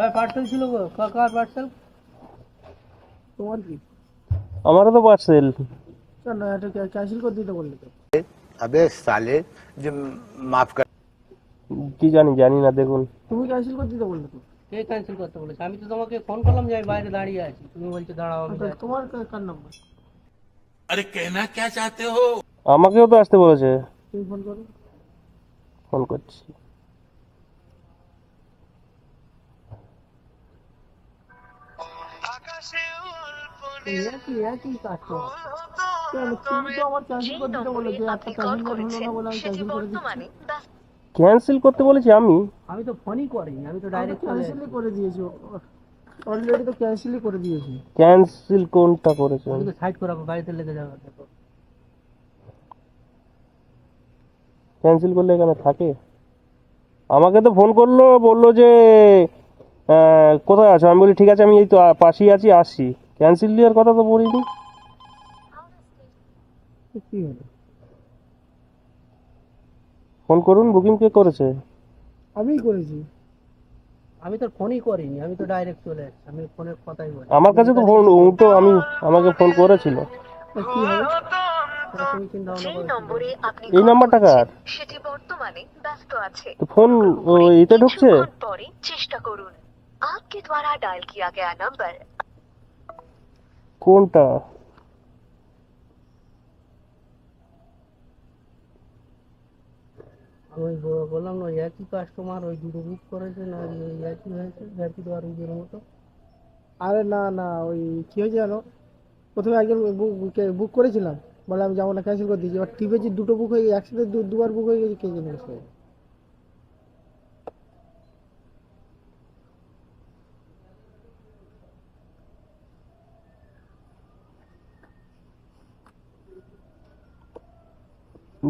ভাই পার্সেল ছিল গো, কার পার্সেল? তোমার কি? আমারও তো পার্সেল। কেন এটা ক্যান্সেল করে দিতে বললি তো? अबे साले जो माफ कर। কি জানি না, দেখুন। তুমি ক্যান্সেল করে দিতে বললে তো? কে ক্যান্সেল করতে বলেছে? আমি তো তোমাকে ফোন করলাম যে আমি বাইরে দাঁড়িয়ে আছি, তুমি বলছো দাঁড়াও আমি যাচ্ছি। তোমার কার নাম্বার? अरे कहना क्या चाहते हो? আমাকেও তো আসতে বলেছে। তুমি ফোন করো। ফোন করছি। একই কাজ তো। কেন তুমি তো আমার ক্যান্সেল করে দিতে বলে যে একটা প্যাসেঞ্জার হলো না বলে আমি ক্যান্সেল করে দিচ্ছি। ক্যান্সেল করতে বলেছি আমি? আমি তো ফোনই করিনি, আমি তো ডাইরেক্ট ক্যান্সেলই করে দিয়েছি। অলরেডি তো ক্যান্সেলই করে দিয়েছি। ক্যান্সেল কোনটা করেছে? আমি তো সাইড করে রাখো, গাড়িতে লেগে যাবে। দেখো ক্যান্সেল করলে এখানে থাকে? আমাকে তো ফোন করলো, বললো যে কোথায় আছো? আমি বলি ঠিক আছে, আমি এই তো পাশেই আছি, আসছি। ক্যান্সেল দেওয়ার কথা তো বলিনি। কি হলো? ফোন করুন, বুকিং কে করেছে? আমিই করেছি। আমি তো ফোনই করিনি, আমি তো ডাইরেক্ট চলে এসেছি। আমি ফোনের কথাই বলি। আমার কাছে তো ফোন উল্টো, আমাকে ফোন করেছিল। কি হবে? তুমি চিন্তা ভাবনা যে করো। নম্বরে আপনি এই কল নাম্বারটা কার? করছেন সেটি বর্তমানে ব্যস্ত আছে। তো ফোন এতে ঢুকছে? কিছুক্ষণ পরে চেষ্টা করুন। आपके द्वारा डायल किया गया नंबर কোনটা? আমি বললাম না, একই কাস্টমার, ওই দুটো বুক করেছে না, ওই একই হয়েছে, একই তো আর ওইদের মতো। আরে না না, ওই কি হয়েছে জানো, প্রথমে একজন বুক করেছিলাম, বলে আমি যাবো না, ক্যান্সেল করে দিয়েছি। এবার টিপে যে দুটো বুক হয়ে গেছে, একসাথে দুবার বুক হয়ে গেছে, কে জানে সে।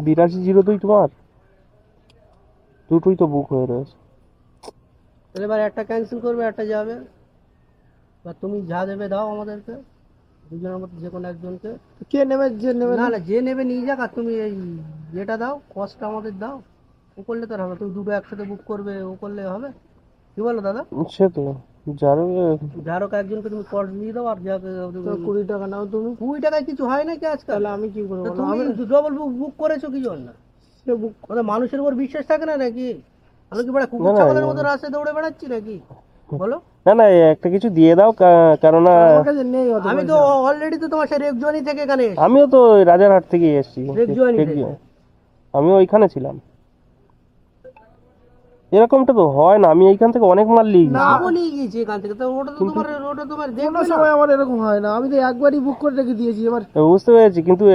বিরাশি 02 তোমার? দুটোই তো বুক হয়ে রয়েছে। এবার একটা ক্যান্সেল করবে, একটা যাবে। বা তুমি যা দেবে দাও আমাদেরকে, দুজনের মধ্যে যে কোনো একজনকে। কে নেবে? যে নেবে না, না যে নেবে নিয়ে যাক। আর তুমি এই যেটা দাও, কস্টটা আমাদের দাও। ও করলে তো আর হবে, তুমি দুটো একসাথে বুক করবে, ও করলে হবে? কি বলো দাদা? সে তো যারও। যারও একজনকে তুমি কস্ট দিয়ে দাও, আর যাকে 20 টাকা নাও তুমি। 20 টাকায় কিছু হয় নাকি আজকাল? তাহলে আমি কি করবো? তুমি ডবল বুক করেছো কি জন্য? সে বুক করে মানুষের উপর বিশ্বাস থাকে না নাকি? আমি কি বড় কুকুর ছাগলের মতো রাস্তায় দৌড়ে বেড়াচ্ছি নাকি? বলো। না একটা কিছু দিয়ে দাও, কেননা আমি তো অলরেডি তো তোমার সেই রেকজোয়ানি থেকে এখানে এসেছি। আমিও তো রাজারহাট থেকে এসেছি। রেকজোয়ানি থেকে। আমিও ওইখানে ছিলাম। এরকমটা তো হয় না, আমি এইখান থেকে অনেক মাল নিয়ে না গেছি। বলি গিয়েছি এখান থেকে, তো ওটা তোমার দেখবে না। সময় আমার এরকম হয় না, আমি তো একবারই বুক করে রেখে দিয়েছি। এবার বুঝতে পেরেছি, কিন্তু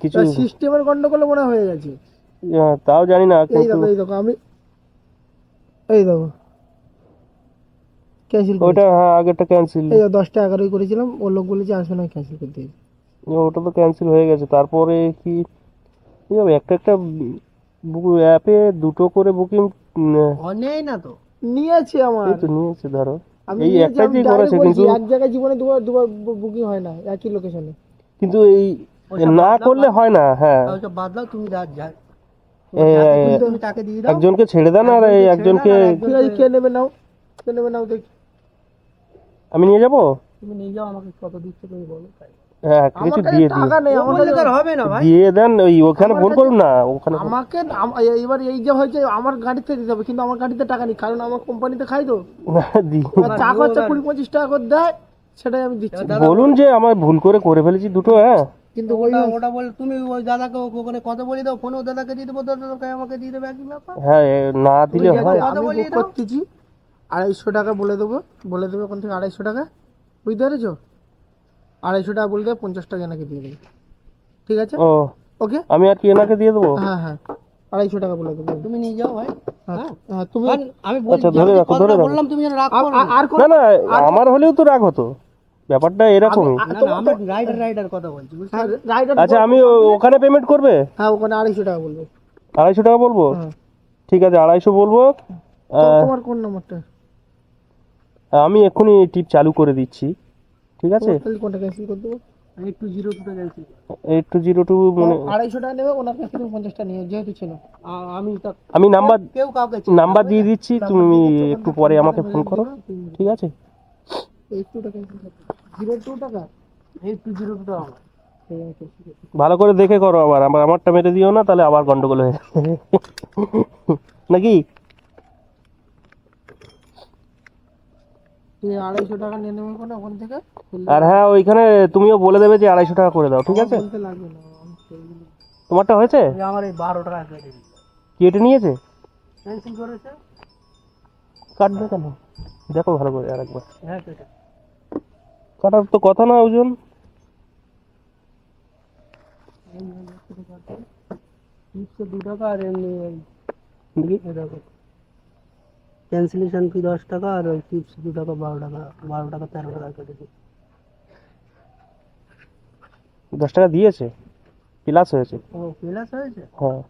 কিছু সিস্টেমের গন্ডগোলে মনে হয়ে গেছে। তাও জানি না। এই দেখো আমি এই দেখো ক্যান্সেল করেছি। ওটা হ্যাঁ, আগেরটা ক্যান্সেল। এই 10টা 11ই করেছিলাম, ও লোক বলেছে আসবে না, ক্যান্সেল করে দিয়েছি। ওটা তো ক্যান্সেল হয়ে গেছে। তারপরে কি হবে, একটা অ্যাপে দুটো করে বুকিং নেই না তো, নিয়েছে আমার। এই তো নিয়েছে, ধরো আমি এই একটাই যে করেছে, কিন্তু এক জায়গায় জীবনে দুবার দুবার বুকিং হয় না একই লোকেশনে। কিন্তু এই না করলে হয় না। হ্যাঁ, ওইসব বাদ দাও, তুমি তুমি তাকে দিয়ে দাও। একজনকে ছেড়ে দেন, আর এই একজনকে কে নেবে নাও, কে নেবে নাও দেখি। আমি নিয়ে যাব। তুমি নিয়ে যাও, আমাকে কত দিচ্ছ তুমি বলো। হ্যাঁ, কিছু দিয়ে দিন। টাকা নেই আমার কাছে, হবে না ভাই। দিয়ে দেন, ওখানে ফোন করুন না ওখানে। আমাকে এবার এই যে হয়েছে, আমার গাড়িতে দিতে হবে, কিন্তু আমার গাড়িতে টাকা নেই, কারণ আমার কোম্পানিতে খাই তো। চা খরচা 20-25 টাকা করে দেয়, সেটাই আমি দিচ্ছি। বলুন যে আমার ভুল করে ফেলেছি দুটো। হ্যাঁ, কিন্তু ওটা বলে তুমি ওই দাদাকে ওখানে কথা বলে দাও, ফোনে দাদাকে দিয়ে দেবো, দাদাকে আমাকে দিয়ে দেবে, একই ব্যাপার। হ্যাঁ, না দিলে হয়। আমি বুক করতেছি 250 টাকা বলে দেবো ওখান থেকে 250 টাকা, বুঝতে পেরেছো? 250 টাকা বলে দেবো, 50 টাকা এনাকে দিয়ে দেবো, ঠিক আছে? ও ওকে, আমি আর কি এনাকে দিয়ে দেবো? হ্যাঁ 250 টাকা বলে দেবো, তুমি নিয়ে যাও ভাই। হ্যাঁ তুমি, আমি আচ্ছা, ধরে রাখো। বললাম, তুমি যেন রাগ করো না। না আমার হলেও তো রাগ হতো, ব্যাপারটা এরকমই। আমার রাইডার কথা বলছি, রাইডার। আচ্ছা, আমি ওখানে পেমেন্ট করবে? হ্যাঁ, ওখানে 250 টাকা বলবো। 250 টাকা বলবো? ঠিক আছে, 250 বলবো। তোমার কোন নাম্বারটা? আমি এক্ষুনি টিপ চালু করে দিচ্ছি, ঠিক আছে? তাহলে কোনটা ক্যান্সেল করে দেবো? 8202টা ক্যান্সেল 8202 মানে 250 টাকা নেবে ওনার কাছ থেকে 50টা নিয়ে যেহেতু ছিল আমি আমি নাম্বার কেউ কাউকে নাম্বার দিয়ে দিচ্ছি, তুমি একটু পরে আমাকে ফোন করো, ঠিক আছে? 82 টাকা 02 টাকা 8202 টাকা আমার ঠিক আছে, ঠিক আছে। ভালো করে দেখে করো, আবার আমারটা মেরে দিও না, তাহলে আবার গন্ডগোল হয়ে যাবে নাকি? তুই 250 টাকা নিয়ে নেবে কোনো ওখান থেকে আর হ্যাঁ, ওইখানে তুমিও বলে দেবে যে 250 টাকা করে দাও, ঠিক আছে? বলতে লাগবে না আমি সেইগুলো তোমারটা হয়েছে? আমার এই 12 টাকা কেটে দিই কেটে নিয়েছে? ক্যান্সেল করেছে কাটবে কেন? দেখো ভালো করে আরেকবার। হ্যাঁ কেটে কাটার তো কথা না ওজন। টিপসে 2 টাকা আর এমনি দেখি ক্যান্সেলেশন ফি 10 টাকা আর ওই টিপস 2 টাকা 12 টাকা 13 টাকা কেটে দিই 10 টাকা দিয়েছে, প্লাস হয়েছে। ও প্লাস হয়েছে হ্যাঁ